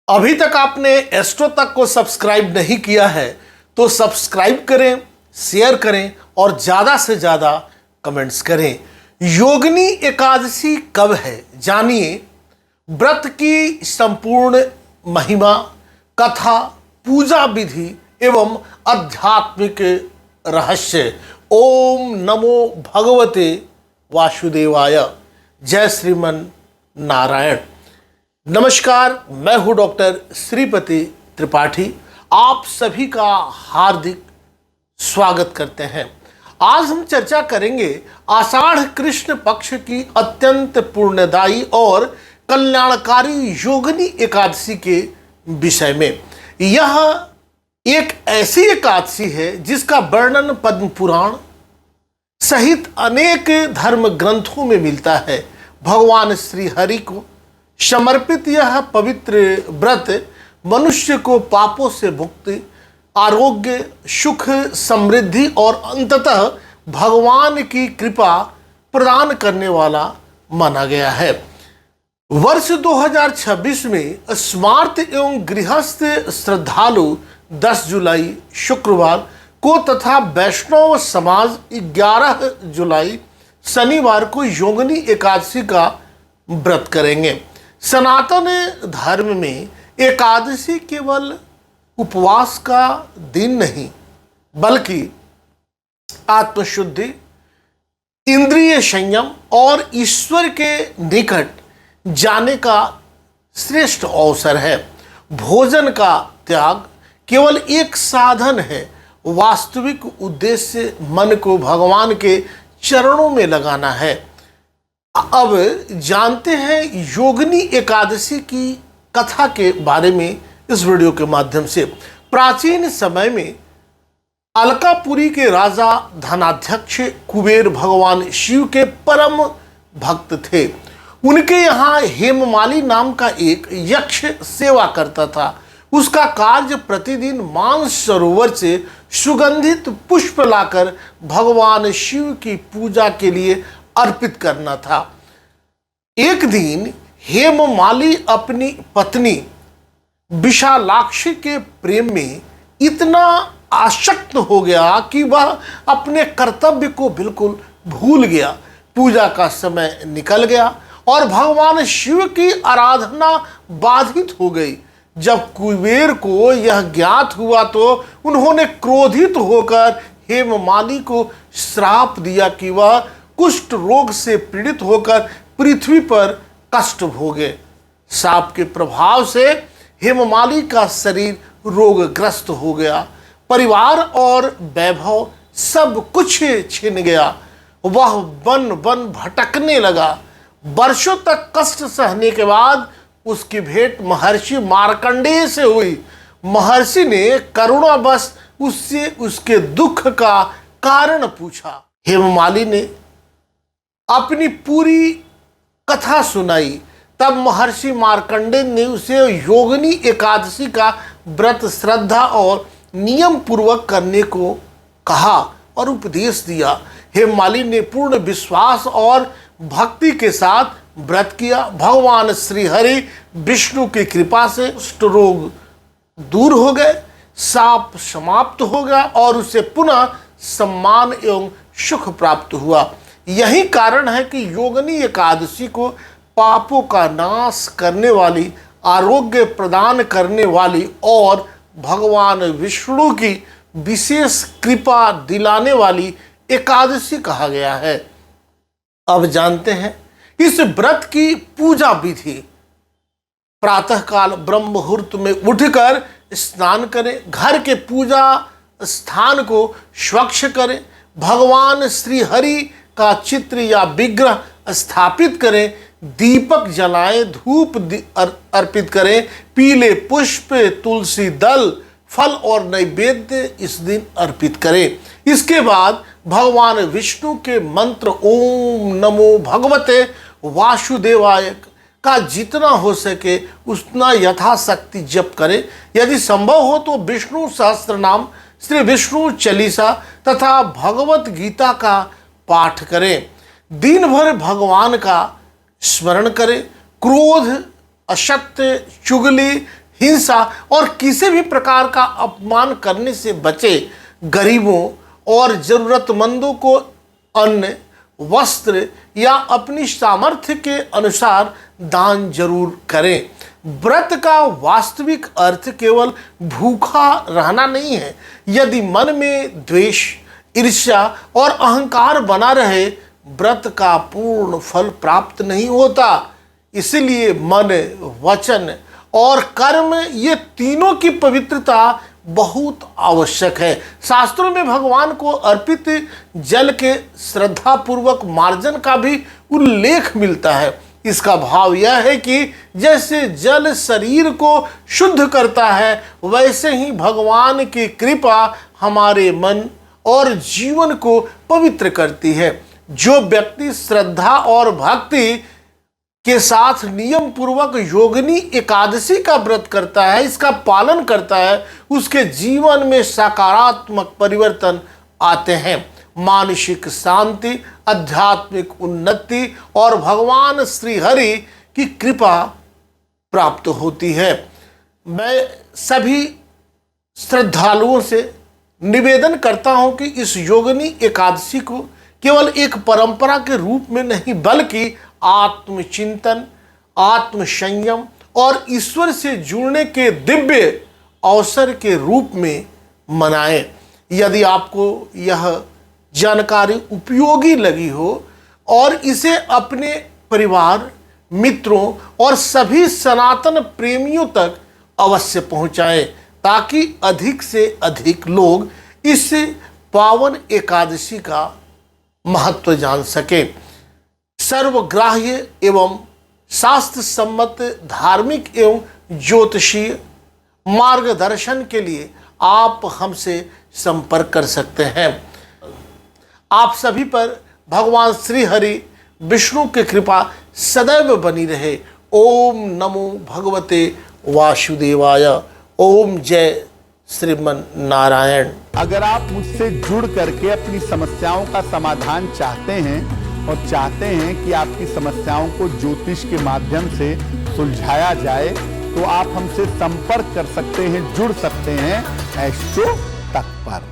अभी तक आपने एस्ट्रो तक को सब्सक्राइब नहीं किया है तो सब्सक्राइब करें, शेयर करें और ज़्यादा से ज़्यादा कमेंट्स करें। योगिनी एकादशी कब है, जानिए व्रत की संपूर्ण महिमा, कथा, पूजा विधि एवं आध्यात्मिक रहस्य। ओम नमो भगवते वासुदेवाय। जय श्रीमन नारायण। नमस्कार, मैं हूं डॉक्टर श्रीपति त्रिपाठी। आप सभी का हार्दिक स्वागत करते हैं। आज हम चर्चा करेंगे आषाढ़ कृष्ण पक्ष की अत्यंत पुण्यदायी और कल्याणकारी योगिनी एकादशी के विषय में। यह एक ऐसी एकादशी है जिसका वर्णन पद्म पुराण सहित अनेक धर्म ग्रंथों में मिलता है। भगवान श्री हरि को समर्पित यह पवित्र व्रत मनुष्य को पापों से मुक्ति, आरोग्य, सुख, समृद्धि और अंततः भगवान की कृपा प्रदान करने वाला माना गया है। वर्ष 2026 में स्मार्त एवं गृहस्थ श्रद्धालु 10 जुलाई शुक्रवार को तथा वैष्णव समाज 11 जुलाई शनिवार को योगिनी एकादशी का व्रत करेंगे। सनातन धर्म में एकादशी केवल उपवास का दिन नहीं बल्कि आत्मशुद्धि, इंद्रिय संयम और ईश्वर के निकट जाने का श्रेष्ठ अवसर है। भोजन का त्याग केवल एक साधन है, वास्तविक उद्देश्य मन को भगवान के चरणों में लगाना है। अब जानते हैं योगिनी एकादशी की कथा के बारे में इस वीडियो के माध्यम से। प्राचीन समय में अलकापुरी के राजा धनाध्यक्ष कुबेर भगवान शिव के परम भक्त थे। उनके यहाँ हेममाली नाम का एक यक्ष सेवा करता था। उसका कार्य प्रतिदिन मानस सरोवर से सुगंधित पुष्प लाकर भगवान शिव की पूजा के लिए अर्पित करना था। एक दिन हेममाली अपनी पत्नी विशालाक्षी के प्रेम में इतना आसक्त हो गया कि वह अपने कर्तव्य को बिल्कुल भूल गया। पूजा का समय निकल गया और भगवान शिव की आराधना बाधित हो गई। जब कुबेर को यह ज्ञात हुआ तो उन्होंने क्रोधित होकर हेममाली को श्राप दिया कि वह कुष्ठ रोग से पीड़ित होकर पृथ्वी पर कष्ट भोगे। श्राप के प्रभाव से हेममाली का शरीर रोगग्रस्त हो गया। परिवार और वैभव सब कुछ छिन गया। वह वन वन भटकने लगा। वर्षों तक कष्ट सहने के बाद उसकी भेंट महर्षि मार्कंडेय से हुई। महर्षि ने करुणावश उससे उसके दुख का कारण पूछा। हेममाली ने अपनी पूरी कथा सुनाई। तब महर्षि मार्कंडेय ने उसे योगिनी एकादशी का व्रत श्रद्धा और नियम पूर्वक करने को कहा और उपदेश दिया। हेममाली ने पूर्ण विश्वास और भक्ति के साथ व्रत किया। भगवान श्री हरि विष्णु की कृपा से कुष्ठ रोग दूर हो गए, शाप समाप्त हो गया और उसे पुनः सम्मान एवं सुख प्राप्त हुआ। यही कारण है कि योगिनी एकादशी को पापों का नाश करने वाली, आरोग्य प्रदान करने वाली और भगवान विष्णु की विशेष कृपा दिलाने वाली एकादशी कहा गया है। अब जानते हैं इस व्रत की पूजा विधि। प्रातःकाल ब्रह्म मुहूर्त में उठकर स्नान करें, घर के पूजा स्थान को स्वच्छ करें, भगवान श्री हरि का चित्र या विग्रह स्थापित करें, दीपक जलाएं, धूप अर्पित करें, पीले पुष्प, तुलसी दल, फल और नैवेद्य इस दिन अर्पित करें। इसके बाद भगवान विष्णु के मंत्र ओम नमो भगवते वासुदेवाय का जितना हो सके उतना यथाशक्ति जप करें। यदि संभव हो तो विष्णु सहस्त्र नाम, श्री विष्णु चालीसा तथा भगवत गीता का पाठ करें। दिन भर भगवान का स्मरण करें। क्रोध, असत्य, चुगली, हिंसा और किसी भी प्रकार का अपमान करने से बचे। गरीबों और जरूरतमंदों को अन्न, वस्त्र या अपनी सामर्थ्य के अनुसार दान जरूर करें। व्रत का वास्तविक अर्थ केवल भूखा रहना नहीं है। यदि मन में द्वेष, ईर्ष्या और अहंकार बना रहे, व्रत का पूर्ण फल प्राप्त नहीं होता। इसलिए मन, वचन और कर्म, ये तीनों की पवित्रता बहुत आवश्यक है। शास्त्रों में भगवान को अर्पित जल के श्रद्धापूर्वक मार्जन का भी उल्लेख मिलता है। इसका भाव यह है कि जैसे जल शरीर को शुद्ध करता है, वैसे ही भगवान की कृपा हमारे मन और जीवन को पवित्र करती है। जो व्यक्ति श्रद्धा और भक्ति के साथ नियम पूर्वक योगिनी एकादशी का व्रत करता है, इसका पालन करता है, उसके जीवन में सकारात्मक परिवर्तन आते हैं। मानसिक शांति, आध्यात्मिक उन्नति और भगवान श्री हरि की कृपा प्राप्त होती है। मैं सभी श्रद्धालुओं से निवेदन करता हूं कि इस योगिनी एकादशी को केवल एक परंपरा के रूप में नहीं, बल्कि आत्मचिंतन, आत्मसंयम और ईश्वर से जुड़ने के दिव्य अवसर के रूप में मनाएं। यदि आपको यह जानकारी उपयोगी लगी हो और इसे अपने परिवार, मित्रों और सभी सनातन प्रेमियों तक अवश्य पहुंचाएं, ताकि अधिक से अधिक लोग इस पावन एकादशी का महत्व जान सके। सर्वग्राह्य एवं शास्त्र सम्मत धार्मिक एवं ज्योतिषीय मार्गदर्शन के लिए आप हमसे संपर्क कर सकते हैं। आप सभी पर भगवान श्री हरि विष्णु की कृपा सदैव बनी रहे। ओम नमो भगवते वासुदेवाय। ओम जय श्रीमन नारायण। अगर आप मुझसे जुड़ करके अपनी समस्याओं का समाधान चाहते हैं और चाहते हैं कि आपकी समस्याओं को ज्योतिष के माध्यम से सुलझाया जाए, तो आप हमसे संपर्क कर सकते हैं, जुड़ सकते हैं एस्ट्रो तक पर।